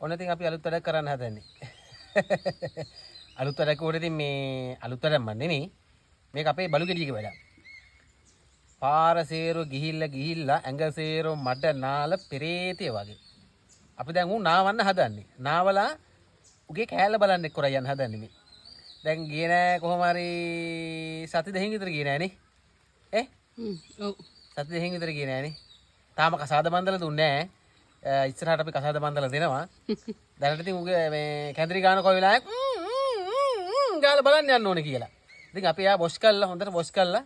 ඔන්න ඉතින් අපි අලුත් වැඩක් කරන්න හදන්නේ. අලුත් වැඩක් උඩ ඉතින් මේ අලුත් වැඩක් මන් නෙමෙයි. මේක අපේ බලු ගෙඩියක වැඩක්. පාර සේරෝ ගිහිල්ලා ඇඟ සේරෝ මඩ නාල පෙරේතය වගේ. අපි දැන් උන් නාවන්න හදන්නේ. නාවලා උගේ කෑල්ල බලන්න එක්ක කරා යන්න හදන්නේ මේ. දැන් ගියේ නෑ කොහොම හරි සති දෙකකින් විතර ගියේ නෑනේ. ඔව්. සති දෙකකින් විතර ගියේ නෑනේ. තාම කසාද බන්දලා දුන්නේ නෑ. ඉස්සරහට අපි කසාද බන්දලා දෙනවා. දැනට ඉතින් උගේ මේ කැඳරි ගාන කොයි වෙලාවක ගාලා බලන්න යන්න ඕනේ කියලා. ඉතින් අපි එයා වොෂ් කරලා හොඳට වොෂ් කරලා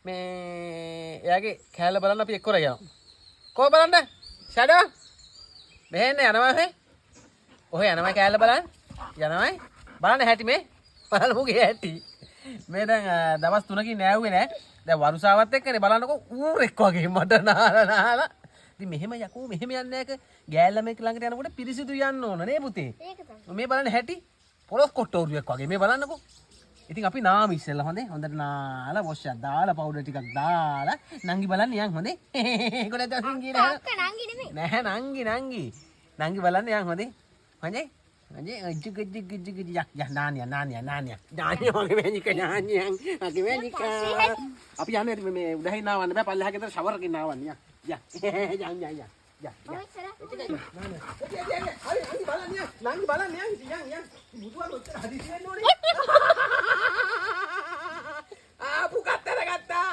මේ එයාගේ කෑල්ල බලන්න අපි එක්ක කරා යනවා. කොහොම බලන්න? ෂැඩෝ. මෙහෙන්න යනවා හේ. ඔහේ යනවා කෑල්ල බලන්න. යනවායි. බලන්න හැටි මේ. බලමුගේ හැටි. මේ දැන් දවස් 3කින් නෑවුවේ නෑ. දැන් වරුසාවත් එක්කනේ බලන්නකො ඌරෙක් වගේ මට නාලා. ඉතින් මෙහෙම යකෝ මෙහෙම යන්නේ නැක ගෑල්ලා මේක ළඟට යනකොට පිරිසිදු යන්න ඕන නේ පුතේ. ඒක තමයි. මේ බලන්න හැටි පොලොස් කොට්ටෝරුවෙක් වගේ මේ බලන්නකො. ඉතින් අපි නාම ඉස්සෙල්ලා හොඳට නාලා වොෂ් එකක් දාලා පවුඩර් ටිකක් දාලා නංගි බලන්න යන් හොඳේ. ඒකට දැන් කියන අක්ක නංගි නෙමෙයි. නෑ නංගි. නංගි බලන්න යන් හොඳේ. හොඳේ. හොඳේ යක් නානියා. වගේ වෙනික නානියන්. වගේ වෙනික. අපි යන්නේ මේ උඩහින් නාවන්න බෑ පල්ලෙහා ගෙදර ෂවර් එකකින් නාවන්න යන්. යන්. නංගි බලන්න යන්. බුදුන් උත්තර හදිසි වෙන්න ඕනේ. පුකත්තර ගත්තා.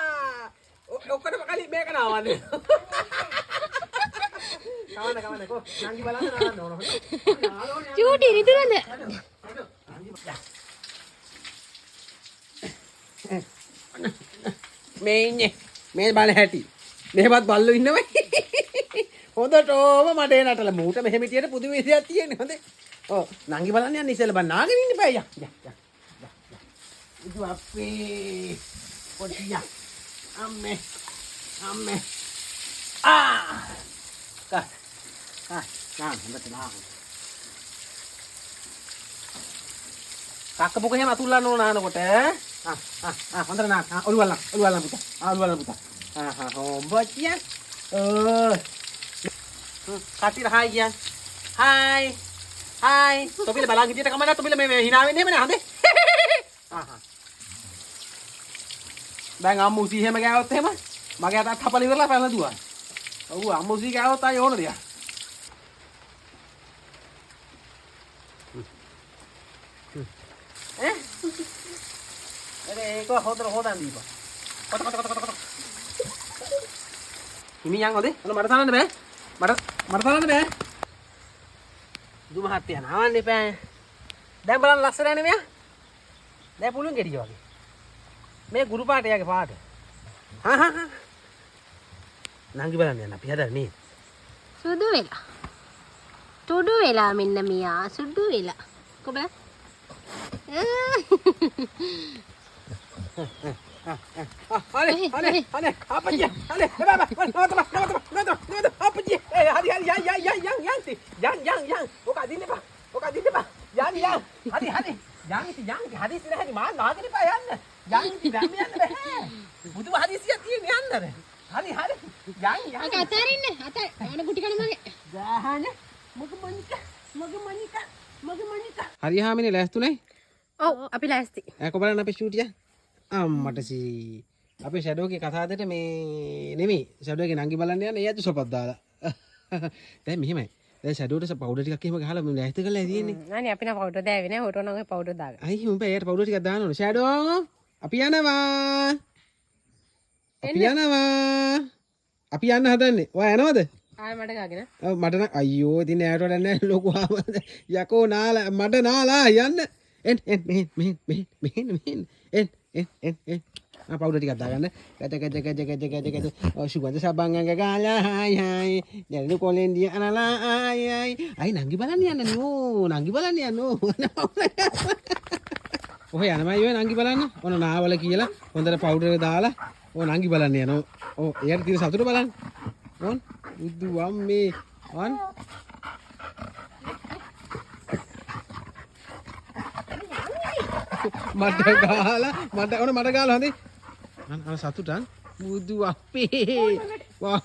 ඔක්කොටම කලින් මේක නාවන්නේ. කවන්න කො නංගි බලන්න නාවන්න ඕන. චූටි රිදුරඳ. මේ ඉන්නේ. මේ බල හැටි. මෙහෙමත් බල්ලෝ ඉන්නවයි. හොඳටම මඩේ නටල මූට මෙහෙම හිටියට පුදු විදියක් තියෙන්නේ හොඳේ. ඔව් නංගි බලන්න යන්න ඉස්සෙල්ලා බන් නාගෙන ඉන්න බෑ යන්. ඉතු අපේ පොඩියා. අම්මේ. හොඳට නාග. කක්ක පුක එහෙම අතුල්ලන්න ඕන නානකොට හොඳට නාග. ඔළුවල්ලන් පුතා. ඔළුවල්ලන් පුතා. හොම්බොච්චිය. කටිර හායි කියන්. හායි. තොපිල බලන් හිටියට කම නැහැ තොපිල මේ hina වෙන්නේ එහෙම නේ හඳේ. දැන් අම්මුසි එහෙම ගෑවොත් එහෙම මගේ අතත් හපල ඉවරලා පැනලා දුවා. ඔව් අම්මුසි ගෑවොත් ආයේ ඕන දෙයක්. ඒක හොදන් දීපන්. කොට. හිමියන් හොදේ. අන්න මට තනන්න බෑ. මට තනන්න බෑ. දුම හත්ය නාවන්න එපා. දැන් බලන්න ලස්සනයි නේ මෙයා. දැන් පුළුන් ගෙඩිය වගේ. මේ ගුරු පාට එයාගේ පාට. නංගි බලන්න යන්න අපි හදලා නේද? සුදු වෙලා මෙන්න මියා සුදු වෙලා. කොබල. අනේ අපච්චි අනේ නවත අපච්චි හරි යන් ඔක අදින්න එපා යන් යන් හදිසි නැහැ මා නාගෙන එපා යන්න යන් දැම්ම යන්න බෑ බුදුම හදිසියක් තියෙන යන්නද හරි යන් අක අතරින්න අත ගුටි කන මගේ ගහන මග හරි හාමිනේ ලෑස්තුනේ ඔව් අපි ලෑස්ති කො බලන්න අපේ ෂූටිය අම්මට සී අපේ ෂැඩෝගේ කතාදට මේ නෙමෙයි ෂැඩෝගේ නංගි බලන්න යන ඒ අද සොපක් දාලා දැන් මෙහෙමයි දැන් ෂැඩෝට පවුඩර් ටිකක් එහෙම ගහලා මම ලෑස්ති කරලා තියෙන්නේ අනේ අපි නම් පවුඩර් දාවේ නෑ හොටෝ නම් පවුඩර් දාගන්න අයි උඹ එයාට පවුඩර් ටිකක් දාන්න ඕනේ ෂැඩෝ අපි යන්න හදන්නේ ඔයා යනවද ආයෙ මට ගාගෙන ඔව් මට නම් අයියෝ ඉතින් එයාට වඩා නෑ ලොකු යකෝ නාලා මට නාලා යන්න මෙහෙන් පවුඩර් ටිකක් දාගන්න ගජ සුගන්ධ සබන් ඇඟ ගාලා හායි දැලු කොලෙන් දිය අනලා අයි නංගි බලන්න යන්න ඕ ඔහේ යනමයි ඔය නංගි බලන්න ඔන්න නාවල කියලා හොඳට පවුඩර් එක දාලා ඕ නංගි බලන්න යනවා ඕ එයාට තියෙන සතුට බලන්න ඕන් උද්දු අම්මේ ඔන් මට ගාලා හොඳේ අන සතුටන් බුදු අපේ වා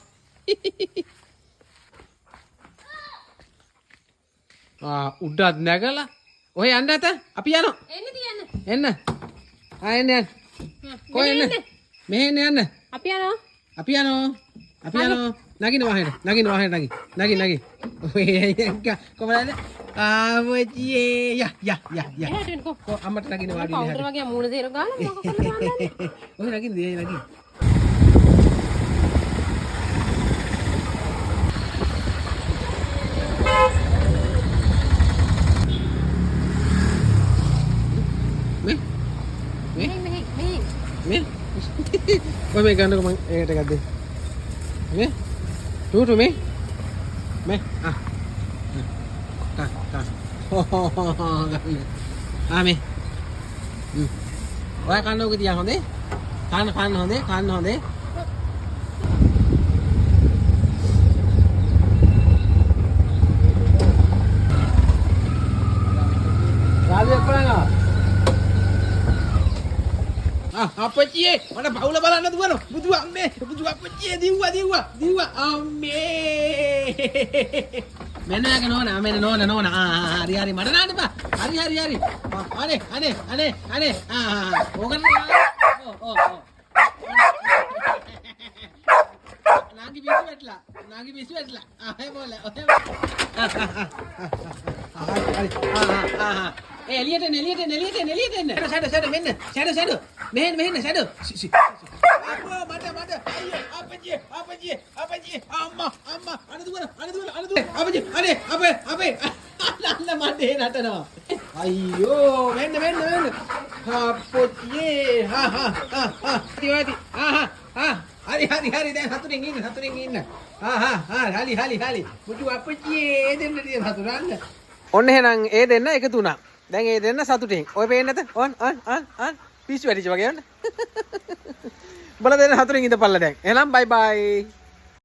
උඩත් නැගලා ඔය යන්න ඇත අපි යනවා එන්න තියන්න. එන්න එන්න යන්න කොහෙ එන්න මෙහෙ යන්න අපි යනවා. අපි යනවා නගින්න වාහනේට නගි ඔය කොහමද ආවචියේ යා එහාට එන්නකෝ. කො අම්මට නගින්න වාඩි කවුරුද වෙලා වගේ මූණ දේර ගාලා මොකක් කරලා බලන්නේ. ඔය නගින්න මෙහෙ. Ôi mày gần được không? Ê, đây gần đi. Mẹ. Chú mẹ. Mẹ. À. Ta. À mẹ. Ừ. Ôi kan đâu cái gì hả đấy? Kan hả đấy? Rali apa enggak? අපච්චියේ මට පවුල බලන්න දුවන බුදු අම්මේ බුදු අපච්චියේ දිව්වා අම්මේ මෙන්න යක නෝන හරි මට නාන්න එපා හරි අනේ ඕකන නාගි පිස්සු වැටලා ආයෙ බෝල හරි එලියට එන්න ෂැඩෝ මෙන්න ෂැඩෝ මෙහෙන්න ෂැඩෝ අපෝ මට අයියෝ අපච්චි අම්මා අනදුවන අපච්චි අනේ අපේ නන්න මට නටනවා අයියෝ මෙන්න අපච්චි තිවාති හරි දැන් හතුරෙන් ඉන්න හරි මුතු අපච්චි දෙන්න හතුරන්න ඔන්න එහෙනම් ඒ දෙන්න එකතු වුණා. දැන් ඒ දෙන්න සතුටින්. ඔය පේන්නේ නැත? ඔන් පිස්සු වැටිච්ච වගේ යන්න. බල දෙන්න හතුරෙන් ඉඳපල්ලා දැන්. එහෙනම් බයි බයි.